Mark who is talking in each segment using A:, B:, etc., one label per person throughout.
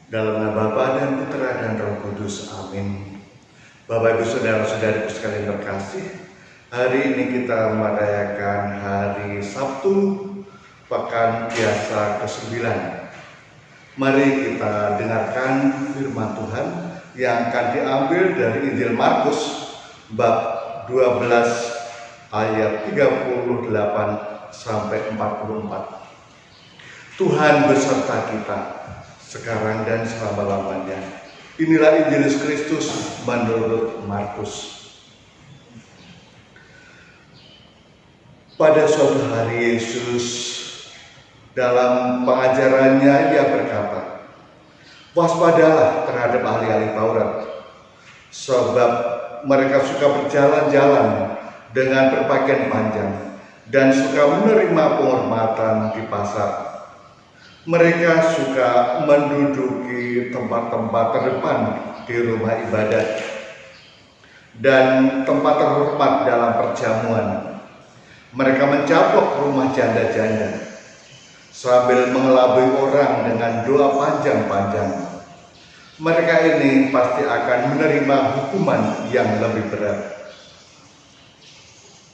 A: Dalam nama Bapa dan Putra dan Roh Kudus. Amin. Bapak Ibu Saudara-saudariku sekalian terkasih, hari ini kita merayakan hari Sabtu Pekan Biasa ke-9. Mari kita dengarkan firman Tuhan yang akan diambil dari Injil Markus bab 12 ayat 38 sampai 44. Tuhan beserta kita sekarang dan selama-lamanya. Inilah Injil Kristus menurut Markus. Pada suatu hari Yesus dalam pengajarannya ia berkata, "Waspadalah terhadap ahli-ahli Taurat, sebab mereka suka berjalan-jalan dengan berpakaian panjang dan suka menerima penghormatan di pasar. Mereka suka menduduki tempat-tempat terdepan di rumah ibadat dan tempat terhormat dalam perjamuan. Mereka mencaplok rumah janda-janda sambil mengelabui orang dengan doa panjang-panjang. Mereka ini pasti akan menerima hukuman yang lebih berat."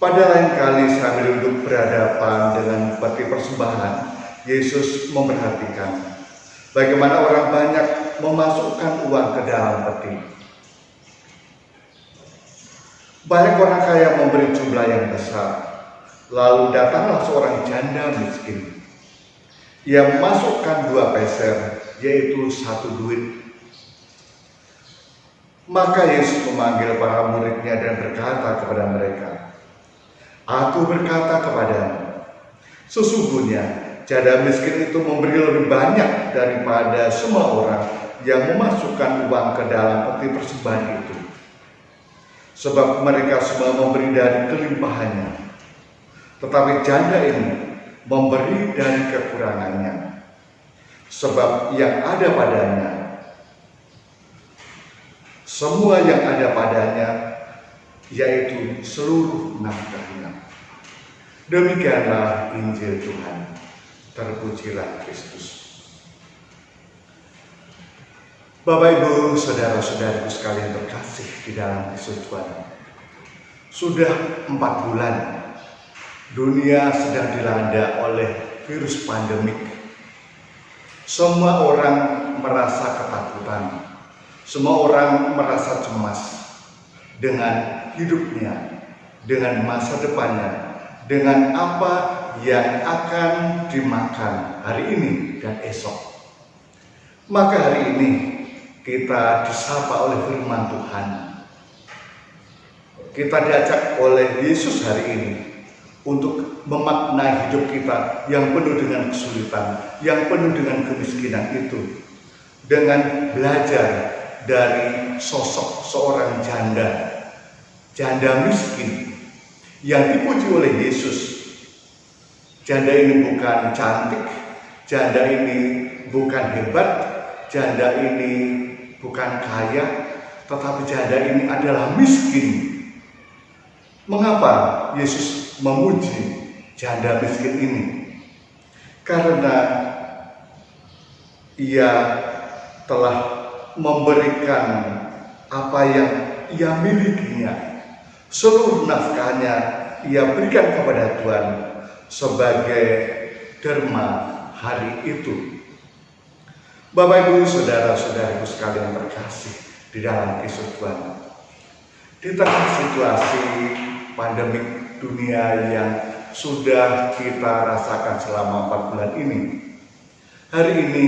A: Pada lain kali sambil duduk berhadapan dengan peti persembahan, Yesus memperhatikan bagaimana orang banyak memasukkan uang ke dalam peti. Banyak orang kaya memberi jumlah yang besar. Lalu datanglah seorang janda miskin. Ia memasukkan 2 peser, yaitu 1 duit. Maka Yesus memanggil para muridnya dan berkata kepada mereka, "Aku berkata kepadamu, sesungguhnya janda miskin itu memberi lebih banyak daripada semua orang yang memasukkan uang ke dalam peti persembahan itu. Sebab mereka semua memberi dari kelimpahannya, tetapi janda ini memberi dari kekurangannya. Sebab yang ada padanya, semua yang ada padanya, yaitu seluruh nafkahnya." Demikianlah Injil Tuhan. Terpujilah Kristus. Bapak Ibu Saudara-saudariku sekalian terkasih di dalam Kristus Tuhan, sudah 4 bulan dunia sedang dilanda oleh virus pandemik. Semua orang merasa ketakutan, semua orang merasa cemas dengan hidupnya, dengan masa depannya, dengan apa yang akan dimakan hari ini dan esok. Maka hari ini kita disapa oleh firman Tuhan. Kita diajak oleh Yesus hari ini untuk memaknai hidup kita yang penuh dengan kesulitan, yang penuh dengan kemiskinan itu, dengan belajar dari sosok seorang janda miskin yang dipuji oleh Yesus. Janda ini bukan cantik, janda ini bukan hebat, janda ini bukan kaya, tetapi janda ini adalah miskin. Mengapa Yesus memuji janda miskin ini? Karena ia telah memberikan apa yang ia milikinya, seluruh nafkahnya ia berikan kepada Tuhan sebagai derma hari itu. Bapak Ibu Saudara-saudariku sekalian terkasih di dalam Kristus Tuhan, di tengah situasi pandemik dunia yang sudah kita rasakan selama 4 bulan ini, hari ini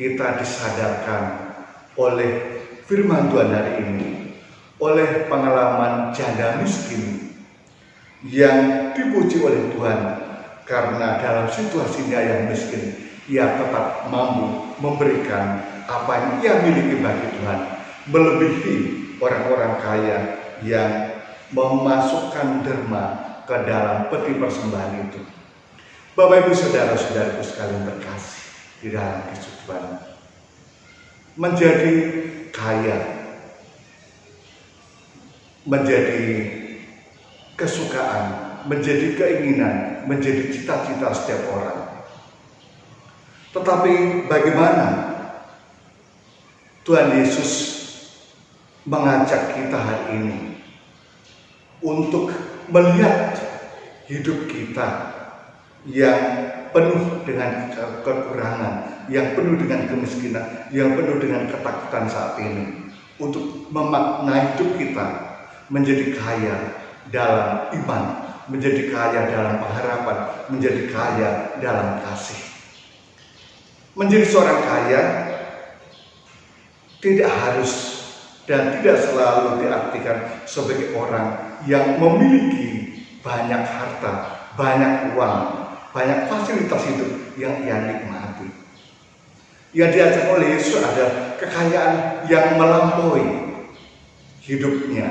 A: kita disadarkan oleh firman Tuhan hari ini, oleh pengalaman janda miskin yang dipuji oleh Tuhan, karena dalam situasinya yang miskin, ia tetap mampu memberikan apa yang ia miliki bagi Tuhan, melebihi orang-orang kaya yang memasukkan derma ke dalam peti persembahan itu. Bapak Ibu Saudara-saudariku sekalian terkasih di dalam Kristus Tuhan, menjadi kaya, menjadi kesukaan, menjadi keinginan, menjadi cita-cita setiap orang. Tetapi bagaimana Tuhan Yesus mengajak kita hari ini untuk melihat hidup kita yang penuh dengan kekurangan, yang penuh dengan kemiskinan, yang penuh dengan ketakutan saat ini, untuk memaknai hidup kita menjadi kaya dalam iman, menjadi kaya dalam pengharapan, menjadi kaya dalam kasih. Menjadi seorang kaya tidak harus dan tidak selalu diartikan sebagai orang yang memiliki banyak harta, banyak uang, banyak fasilitas hidup yang ia nikmati. Yang diajak oleh Yesus adalah kekayaan yang melampaui hidupnya,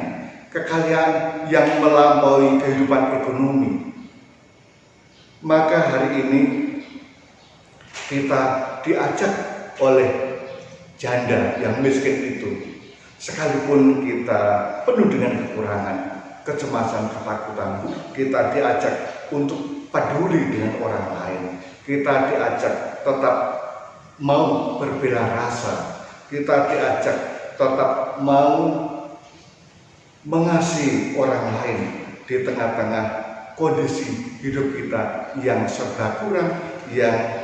A: kekayaan yang melampaui kehidupan ekonomi. Maka hari ini kita diajak oleh janda yang miskin itu, sekalipun kita penuh dengan kekurangan, kecemasan, ketakutan, kita diajak untuk peduli dengan orang lain. Kita diajak tetap mau berbela rasa. Kita diajak tetap mau mengasihi orang lain di tengah-tengah kondisi hidup kita yang serba kurang, yang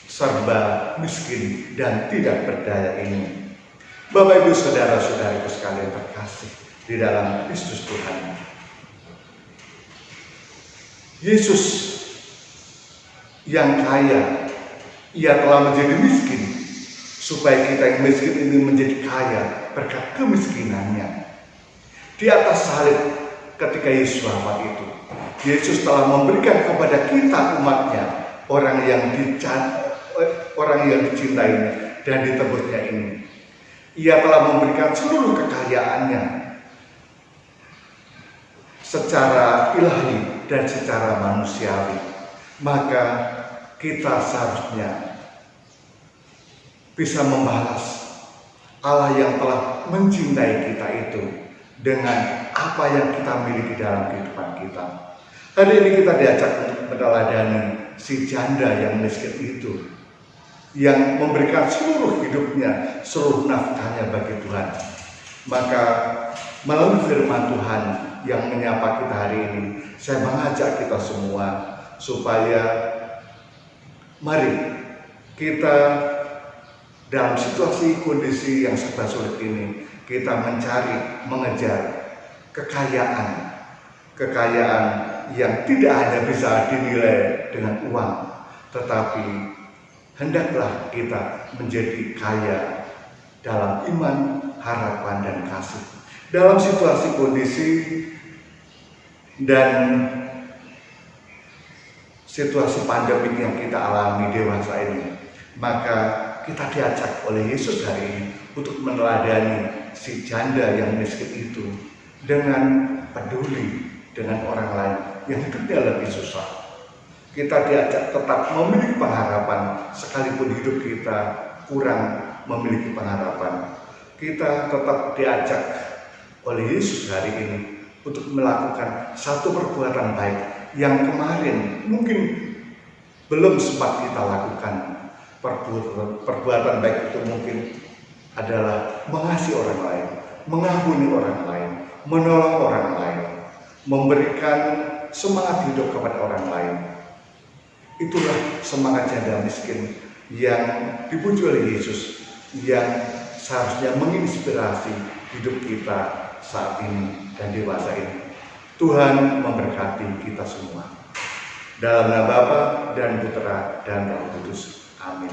A: serba miskin dan tidak berdaya ini. Bapak Ibu saudara-saudariku sekalian terkasih di dalam Kristus Tuhan, Yesus yang kaya, ia telah menjadi miskin supaya kita yang miskin ini menjadi kaya berkat kemiskinannya. Di atas salib ketika Yesus wafat itu, Yesus telah memberikan kepada kita umatnya, orang yang dicintainya dan ditebusnya ini. Ia telah memberikan seluruh kekayaannya secara ilahi dan secara manusiawi. Maka kita seharusnya bisa membalas Allah yang telah mencintai kita itu dengan apa yang kita miliki dalam kehidupan kita. Hari ini kita diajak untuk meneladani si janda yang miskin itu, yang memberikan seluruh hidupnya, seluruh nafkahnya bagi Tuhan. Maka melalui firman Tuhan yang menyapa kita hari ini, saya mengajak kita semua supaya mari kita dalam situasi kondisi yang serba sulit ini, kita mencari, mengejar kekayaan yang tidak hanya bisa dinilai dengan uang, tetapi hendaklah kita menjadi kaya dalam iman, harapan, dan kasih. Dalam situasi kondisi dan situasi pandemik yang kita alami dewasa ini, maka kita diajak oleh Yesus hari ini untuk meneladani si janda yang miskin itu dengan peduli dengan orang lain yang hidupnya lebih susah. Kita diajak tetap memiliki pengharapan sekalipun hidup kita kurang memiliki pengharapan. Kita tetap diajak oleh Yesus hari ini untuk melakukan satu perbuatan baik yang kemarin mungkin belum sempat kita lakukan. Perbuatan baik itu mungkin adalah mengasihi orang lain, mengampuni orang lain, menolong orang lain, memberikan semangat hidup kepada orang lain. Itulah semangat janda miskin yang dipuji oleh Yesus, yang seharusnya menginspirasi hidup kita saat ini dan dewasa ini. Tuhan memberkati kita semua. Dalam nama Bapa dan Putra dan Roh Kudus. Amin.